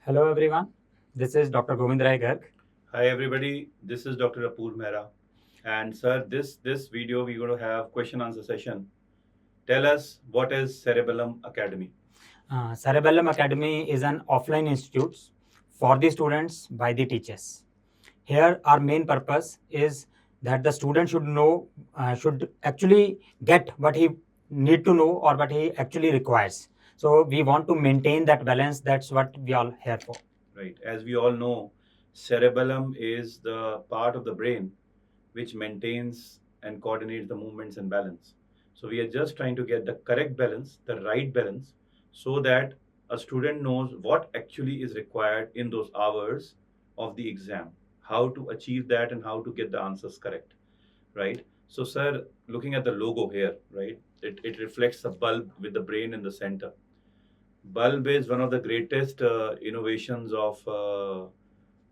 Hello everyone, this is Dr. Gobind Garg. Hi everybody, this is Dr. Apurv Mehra. And sir, this video we're going to have question answer session. Tell us what is Cerebellum Academy? Cerebellum Academy is an offline institute for the students by the teachers. Here our main purpose is that the student should actually get what he need to know or what he actually requires. So we want to maintain that balance. That's what we all here for. Right. As we all know, cerebellum is the part of the brain which maintains and coordinates the movements and balance. So we are just trying to get the correct balance, the right balance, so that a student knows what actually is required in those hours of the exam, how to achieve that and how to get the answers correct, right? So sir, looking at the logo here, right, it reflects the bulb with the brain in the center. Bulb is one of the greatest innovations of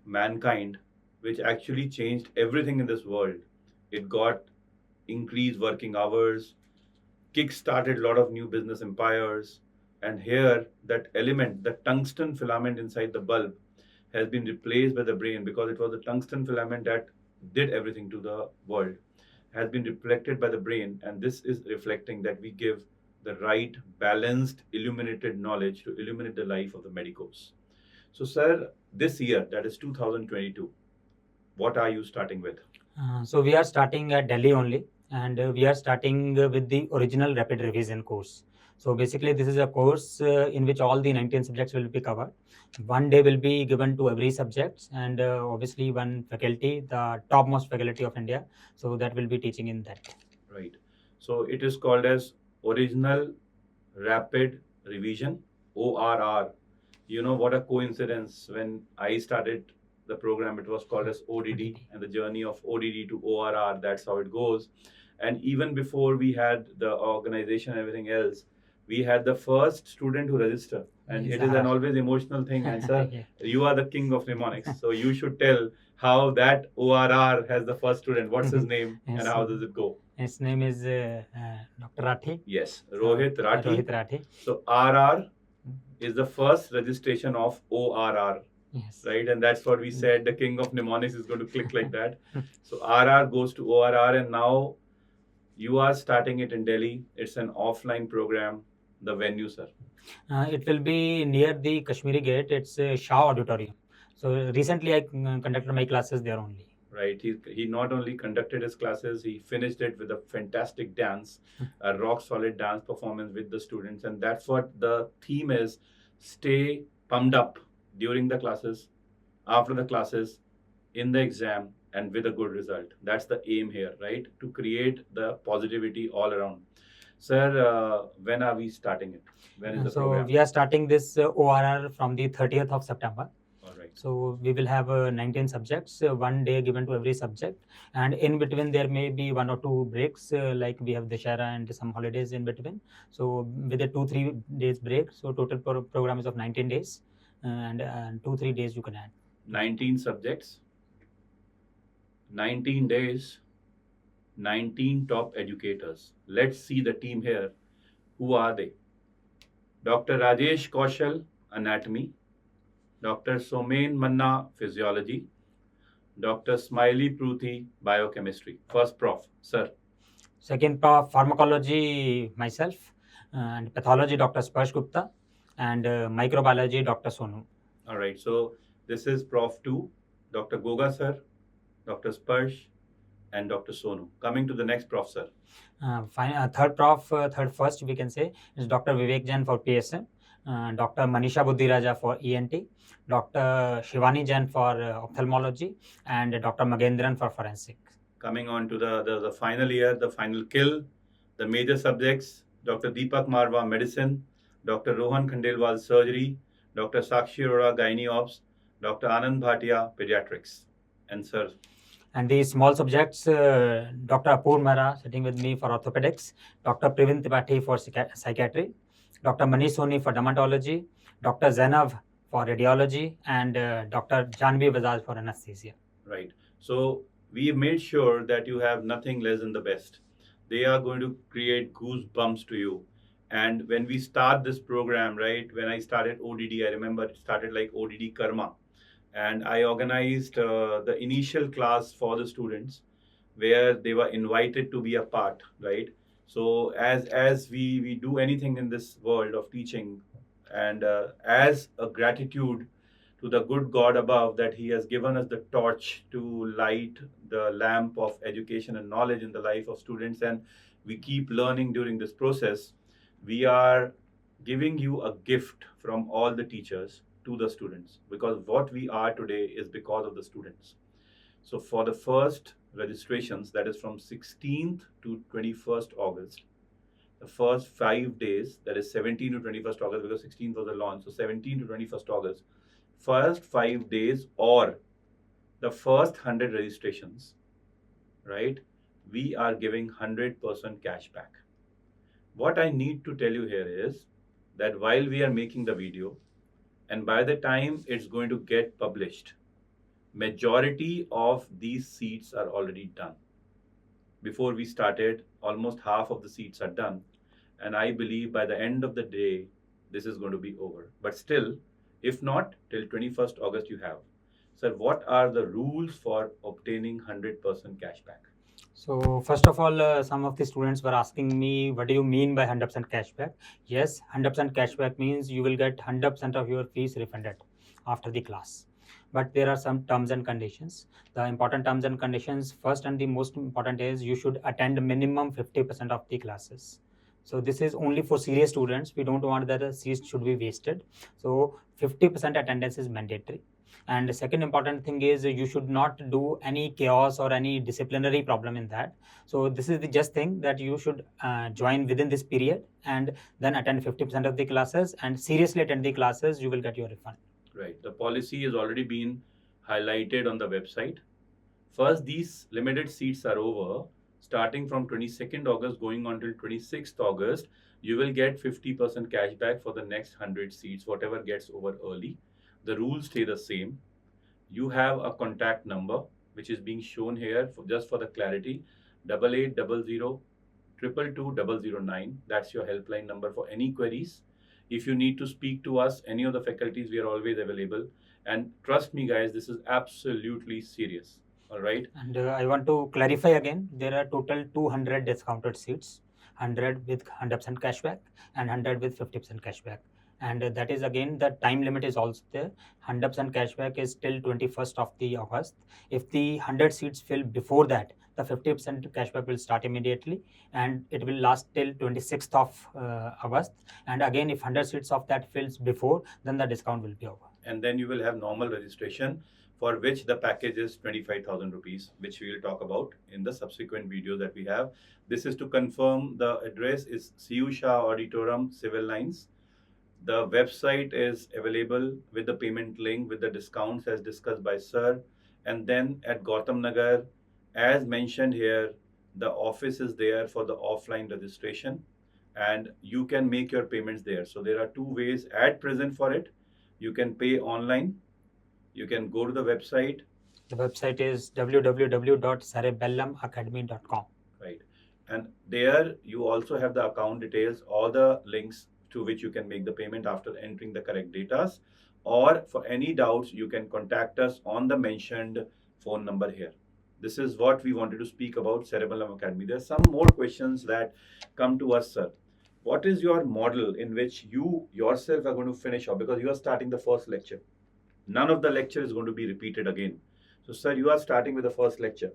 mankind, which actually changed everything in this world. It got increased working hours, kick-started a lot of new business empires, and here that element, the tungsten filament inside the bulb, has been replaced by the brain because it was the tungsten filament that did everything to the world, has been reflected by the brain, and this is reflecting that we give the right balanced illuminated knowledge to illuminate the life of the medicos. So sir, this year, that is 2022, what are you starting with? So we are starting at Delhi only, and we are starting with the original rapid revision course. So basically, this is a course in which all the 19 subjects will be covered. One day will be given to every subject, and obviously one faculty, the topmost faculty of India. So that will be teaching in that. Right. So it is called as Original Rapid Revision, ORR. You know what a coincidence. When I started the program, it was called as ODD, and the journey of ODD to ORR, that's how it goes. And even before we had the organization and everything else, we had the first student who registered. And Yes, it is an R. always emotional thing. And sir, Yeah. you are the king of mnemonics. So you should tell how that ORR has the first student. What's his name and Yes. how does it go? His name is Dr. Rathi. Yes, Rohit Rathi. Rohit Rathi. So RR is the first registration of ORR, Yes. right? And that's what we said. The king of mnemonics is going to click like that. So RR goes to ORR, and now you are starting it in Delhi. It's an offline program. The venue, sir. It will be near the Kashmiri Gate. It's a Shah Auditorium. So recently I conducted my classes there only. Right. He not only conducted his classes, he finished it with a fantastic dance, a rock solid dance performance with the students. And that's what the theme is: stay pumped up during the classes, after the classes, in the exam, and with a good result. That's the aim here, right? To create the positivity all around. Sir, when are we starting it? When is the program? We are starting this ORR from the 30th of September. All right. So we will have 19 subjects, one day given to every subject, and in between there may be one or two breaks, like we have Dashera and some holidays in between. So with a 2-3 days break, so total program is of 19 days, and 2-3 days you can add. 19 subjects, 19 days, 19 top educators. Let's see the team here. Who are they? Dr. Rajesh Kaushal, Anatomy. Dr. Somen Manna, Physiology. Dr. Smiley Pruthi, Biochemistry. First prof, sir. Second prof, Pharmacology, myself, and Pathology, Dr. Sparsh Gupta, and Microbiology, Dr. Sonu. All right, so this is Prof 2, Dr. Goga, sir, Dr. Sparsh, and Dr. Sonu. Coming to the next prof, sir. Third prof, third first we can say is Dr. Vivek Jain for PSM, Dr. Manisha Buddhiraja for ENT, Dr. Shivani Jain for ophthalmology, and Dr. Magendran for forensic. Coming on to the final year, the final kill, the major subjects, Dr. Deepak Marwa, Medicine, Dr. Rohan Khandelwal, Surgery, Dr. Sakshi Arora, Gynae Ops, Dr. Anand Bhatia, Pediatrics. And sir. And the small subjects, Dr. Apurv Mehra sitting with me for orthopedics, Dr. Pravin Tripathi for psychiatry, Dr. Manish Soni for dermatology, Dr. Zainav for radiology, and Dr. Janvi Bajaj for anesthesia. Right. So we made sure that you have nothing less than the best. They are going to create goosebumps to you. And when we start this program, right, when I started ODD, I remember it started like ODD Karma. And I organized the initial class for the students where they were invited to be a part, right? So as we do anything in this world of teaching, and as a gratitude to the good God above that He has given us the torch to light the lamp of education and knowledge in the life of students, and we keep learning during this process, we are giving you a gift from all the teachers to the students, because what we are today is because of the students. So for the first registrations, that is from 16th to 21st August, the first 5 days, that is 17 to 21st August, because 16th was the launch, so 17 to 21st August, first 5 days or the first 100 registrations, right, we are giving 100% cash back. What I need to tell you here is that while we are making the video, and by the time it's going to get published, majority of these seats are already done. Before we started, almost half of the seats are done, and I believe by the end of the day this is going to be over. But still, if not, till 21st August you have. Sir, what are the rules for obtaining 100% cashback? So first of all, some of the students were asking me, what do you mean by 100% cashback? Yes, 100% cashback means you will get 100% of your fees refunded after the class. But there are some terms and conditions. The important terms and conditions, first and the most important is you should attend minimum 50% of the classes. So this is only for serious students. We don't want that the seats should be wasted. So 50% attendance is mandatory. And the second important thing is you should not do any chaos or any disciplinary problem in that. So this is the just thing that you should join within this period and then attend 50% of the classes and seriously attend the classes. You will get your refund. Right. The policy has already been highlighted on the website. First, these limited seats are over. Starting from 22nd August going on till 26th August, you will get 50% cashback for the next 100 seats, whatever gets over early. The rules stay the same. You have a contact number which is being shown here for, just for the clarity, 8800 222 009. That's your helpline number for any queries. If you need to speak to us, any of the faculties, we are always available. And trust me, guys, this is absolutely serious. All right. And I want to clarify again, there are total 200 discounted seats, 100 with 100% cashback and 100 with 50% cashback. And that is again, the time limit is also there. 100% cashback is till 21st of the August. If the 100 seats fill before that, the 50% cashback will start immediately and it will last till 26th of August. And again, if 100 seats of that fills before, then the discount will be over. And then you will have normal registration, for which the package is 25,000 rupees, which we will talk about in the subsequent video that we have. This is to confirm the address is CU Shah Auditorium, Civil Lines. The website is available with the payment link with the discounts as discussed by Sir. And then at Gautam Nagar, as mentioned here, the office is there for the offline registration and you can make your payments there. So there are two ways at present for it. You can pay online. You can go to the website. The website is www.cerebellumacademy.com. Right. And there you also have the account details, all the links to which you can make the payment after entering the correct data. Or for any doubts, you can contact us on the mentioned phone number here. This is what we wanted to speak about Cerebellum Academy. There are some more questions that come to us, sir. What is your model in which you yourself are going to finish off? Because you are starting the first lecture. None of the lecture is going to be repeated again. So, sir, you are starting with the first lecture.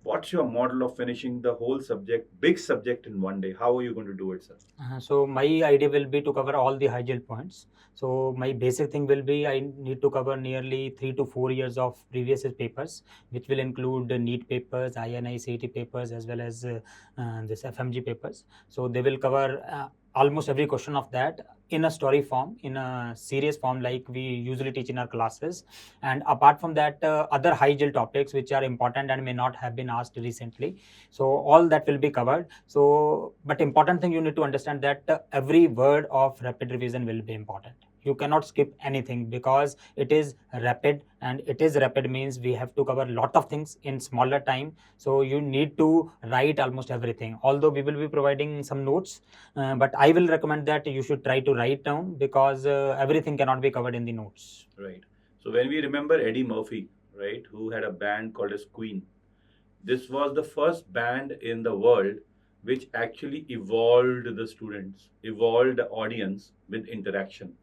What's your model of finishing the whole subject, big subject in one day? How are you going to do it, sir? So my idea will be to cover all the high yield points. So my basic thing will be I need to cover nearly 3 to 4 years of previous papers, which will include the NEET papers, INI, CET papers, as well as this FMG papers. So they will cover almost every question of that in a story form, in a serious form like we usually teach in our classes. And apart from that, other high yield topics which are important and may not have been asked recently. So all that will be covered. So, but important thing you need to understand that every word of rapid revision will be important. You cannot skip anything because it is rapid, and it is rapid means we have to cover a lot of things in smaller time. So you need to write almost everything. Although we will be providing some notes, but I will recommend that you should try to write down because everything cannot be covered in the notes. Right. So when we remember Eddie Murphy, right, who had a band called as Queen, this was the first band in the world which actually evolved the students, evolved the audience with interaction.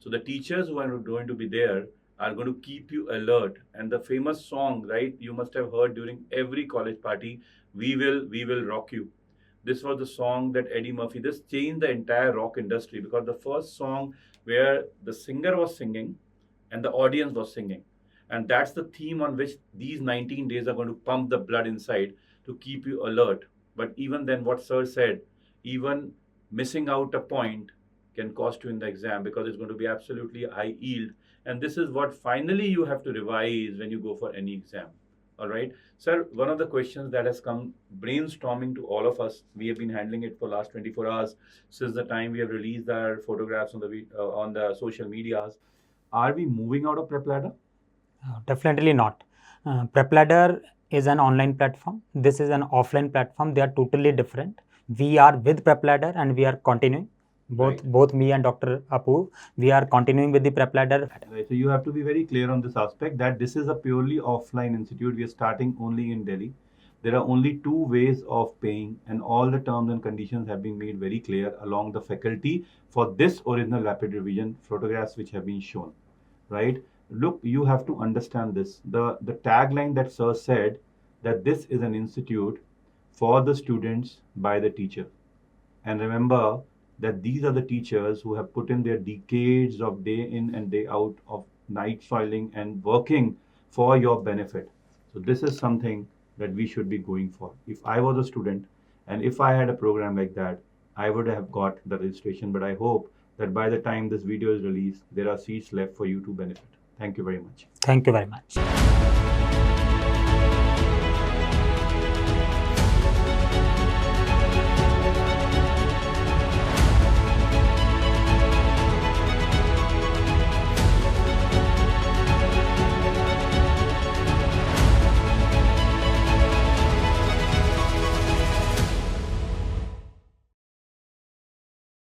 So the teachers who are going to be there are going to keep you alert. And the famous song, right, you must have heard during every college party, we will rock you. This was the song that Eddie Murphy, this changed the entire rock industry, because the first song where the singer was singing and the audience was singing. And that's the theme on which these 19 days are going to pump the blood inside to keep you alert. But even then, what Sir said, even missing out a point can cost you in the exam, because it's going to be absolutely high yield. And this is what finally you have to revise when you go for any exam. All right. Sir, one of the questions that has come brainstorming to all of us, we have been handling it for last 24 hours since the time we have released our photographs on the social medias. Are we moving out of Prep Ladder? Definitely not. Prep Ladder is an online platform. This is an offline platform. They are totally different. We are with Prep Ladder and we are continuing. Both me and Dr. Apurv, we are continuing with the Prep Ladder. Right. So you have to be very clear on this aspect, that this is a purely offline institute. We are starting only in Delhi. There are only 2 ways of paying, and all the terms and conditions have been made very clear along the faculty for this original rapid revision photographs which have been shown. Right? Look, you have to understand this. The tagline that Sir said, that this is an institute for the students by the teacher. And remember that these are the teachers who have put in their decades of day in and day out of night soiling and working for your benefit. So this is something that we should be going for. If I was a student and if I had a program like that, I would have got the registration. But I hope that by the time this video is released, there are seats left for you to benefit. Thank you very much. Thank you very much.